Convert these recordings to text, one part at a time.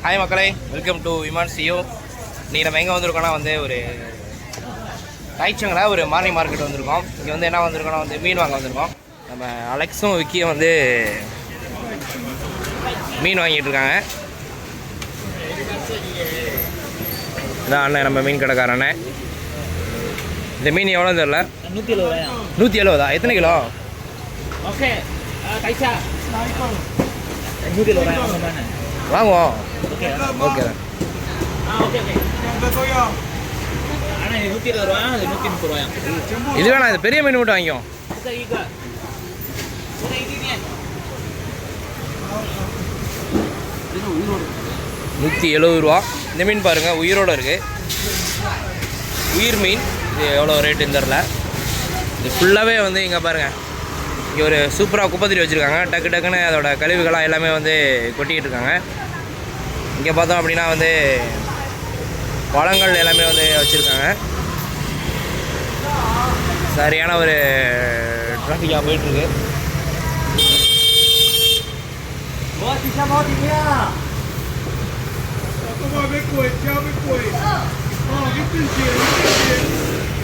Hi மக்களே, welcome to விமான் சியோ. இன்றைக்கி நம்ம எங்கே வந்திருக்கோன்னா ஒரு தாய்ச்சங்கடா ஒரு மார்னிங் மார்க்கெட் வந்திருக்கோம். இங்கே என்ன வந்திருக்கோன்னா மீன் வாங்க வந்திருக்கோம். நம்ம அலெக்ஸும் விக்கியும் மீன் வாங்கிட்டு இருக்காங்க. இதான் அண்ணன், நம்ம மீன் கடைக்கார அண்ணன். இந்த மீன் எவ்வளோ தெரில? 170. எத்தனை கிலோ? வாங்குவோம். ஓகே தான். இது வேணாம், இது பெரிய மீன் மட்டும் வாங்கிக்கும். 170 ரூபா. இந்த மீன் பாருங்கள், உயிரோடு இருக்குது. உயிர் மீன். இது எவ்வளோ ரேட்டுன்னு தெரில. இது ஃபுல்லாகவே இங்கே பாருங்கள், இங்கே ஒரு சூப்பராக குப்பைத்தறி வச்சுருக்காங்க. டக்கு டக்குன்னு அதோட கழிவுகளாக எல்லாமே கொட்டிக்கிட்டு இருக்காங்க. இங்கே பார்த்தோம் அப்படின்னா பழங்கள் எல்லாமே வச்சுருக்காங்க. சரியான ஒரு டிராஃபிக்காக போயிட்டுருக்கு.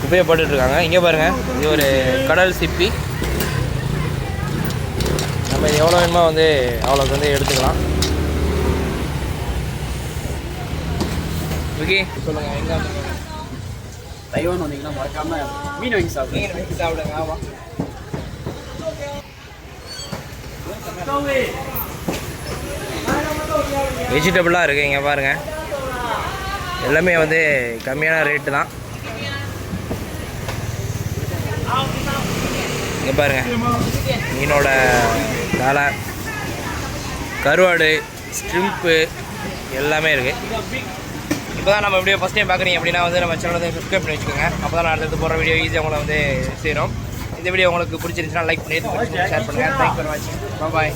குப்பையை போட்டுட்ருக்காங்க. இங்கே பாருங்கள், இது ஒரு கடல் சிப்பி. நம்ம இது எவ்வளோ வேணுமோ அவ்வளோக்கு எடுத்துக்கலாம். ஓகே, சொல்லுங்கள், எங்கே வந்துருக்கோம்? தைவான் வந்தீங்கன்னா மறக்காமல் மீன் வாங்கி சாப்பிடுங்க. ஆமாம். வெஜிடபிளாக இருக்குது. இங்கே பாருங்கள், எல்லாமே கம்மியான ரேட்டு தான். இங்கே பாருங்கள், மீனோட தலை, கருவாடு, ஸ்ட்ரிம்ப்பு எல்லாமே இருக்குது. இப்போ தான் நம்ம வீடியோ ஃபஸ்ட் டைம் பார்க்குறீங்க அப்படின்னா நம்ம சேனலை சப்ஸ்கிரைப் பண்ணி வச்சுக்கோங்க. அப்போ தான் நான் அடுத்து போகிற வீடியோ ஈஸியாக உங்களை சேரும். இந்த வீடியோ உங்களுக்கு பிடிச்சிருந்துச்சுன்னா லைக் பண்ணி ஷேர் பண்ணுங்கள். தேங்க்ஸ் ஃபார் வாட்சிங். பாய்.